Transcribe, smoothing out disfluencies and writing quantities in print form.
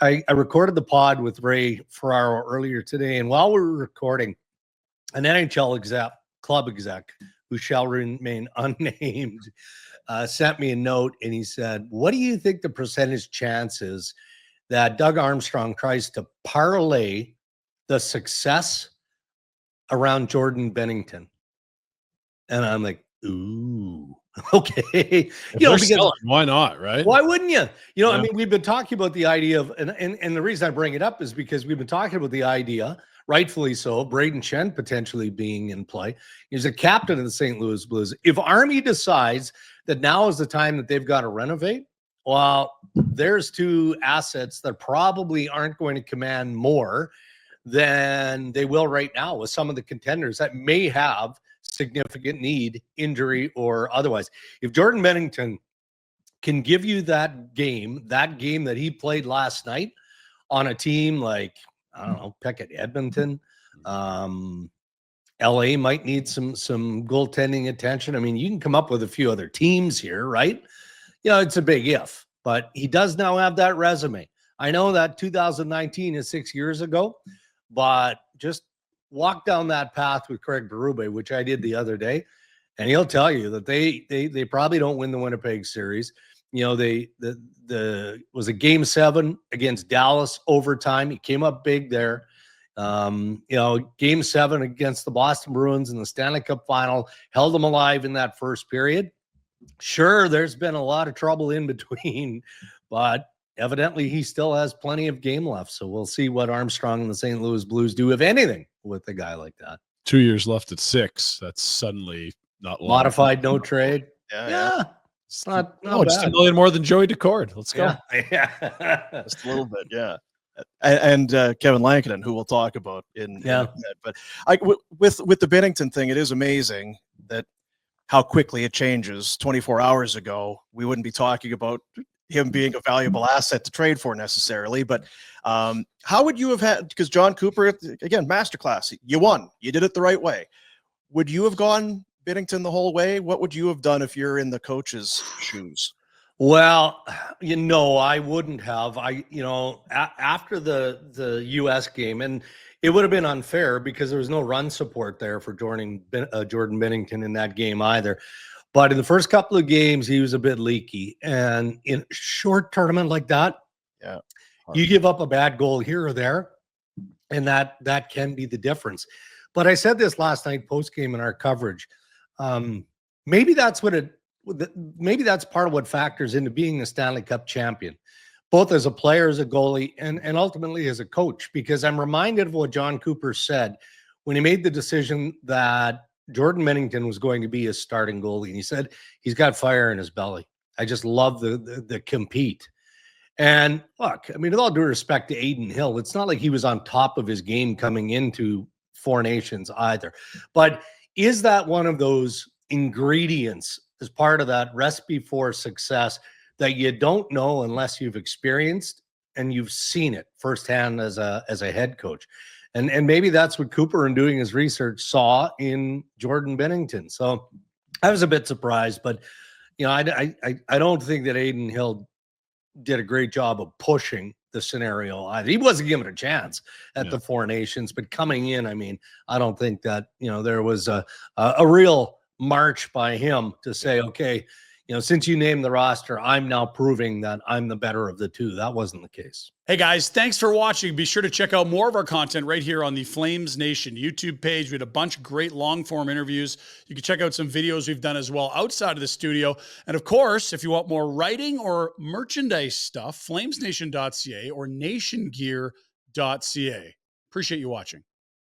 I recorded the pod with Ray Ferraro earlier today, and while we were recording, an NHL club exec who shall remain unnamed sent me a note, and he said, "What do you think the percentage chance is that Doug Armstrong tries to parlay the success around Jordan Binnington?" And I'm like, ooh, okay. Because why not, right? Why wouldn't you? I mean, we've been talking about the idea of, and the reason I bring it up is because we've been talking about the idea, rightfully so, Braden Chen potentially being in play. He's a captain of the St. Louis Blues. If Army decides that now is the time that they've got to renovate, well, there's two assets that probably aren't going to command more than they will right now with some of the contenders that may have significant need, injury, or otherwise. If Jordan Binnington can give you that game that he played last night on a team like, I don't know, pick it, Edmonton, LA might need some goaltending attention. I mean, you can come up with a few other teams here, right? It's a big if, but he does now have that resume. I know that 2019 is 6 years ago, but just walk down that path with Craig Berube, which I did the other day, and he'll tell you that they probably don't win the Winnipeg series. Was a game 7 against Dallas overtime. He came up big there. Game 7 against the Boston Bruins in the Stanley Cup final, held them alive in that first period. Sure, there's been a lot of trouble in between, but evidently he still has plenty of game left. So we'll see what Armstrong and the St. Louis Blues do, if anything, with a guy like that. 2 years left at 6. That's suddenly not long. Modified no trade. Yeah. It's not just $1 million more than Joey Decord. Let's go. Yeah. Just a little bit, yeah. And Kevin Lankinen, who we'll talk about in a minute. But with the Binnington thing, it is amazing that how quickly it changes. 24 hours ago, we wouldn't be talking about him being a valuable asset to trade for necessarily. But how would you have had, because John Cooper, again, masterclass, you won. You did it the right way. Would you have gone Binnington the whole way? What would you have done if you're in the coach's shoes? Well, I wouldn't have. After the U.S. game, and it would have been unfair because there was no run support there for Jordan Binnington in that game either. But in the first couple of games, he was a bit leaky. And in a short tournament like that, you give up a bad goal here or there, and that can be the difference. But I said this last night post-game in our coverage. Maybe that's part of what factors into being a Stanley Cup champion, both as a player, as a goalie, and ultimately as a coach, because I'm reminded of what John Cooper said when he made the decision that Jordan Binnington was going to be his starting goalie. And he said, he's got fire in his belly. I just love the compete. And look, I mean, with all due respect to Adin Hill, it's not like he was on top of his game coming into Four Nations either. But is that one of those ingredients as part of that recipe for success that you don't know unless you've experienced and you've seen it firsthand as a head coach? And maybe that's what Cooper, in doing his research, saw in Jordan Binnington. So I was a bit surprised, but I don't think that Adin Hill did a great job of pushing the scenario either. He wasn't given a chance at the Four Nations, but coming in, I mean, I don't think that there was a real march by him to say, okay, since you named the roster, I'm now proving that I'm the better of the two. That wasn't the case. Hey guys, thanks for watching. Be sure to check out more of our content right here on the Flames Nation YouTube page. We had a bunch of great long form interviews. You can check out some videos we've done as well outside of the studio. And of course, if you want more writing or merchandise stuff, flamesnation.ca or nationgear.ca. Appreciate you watching.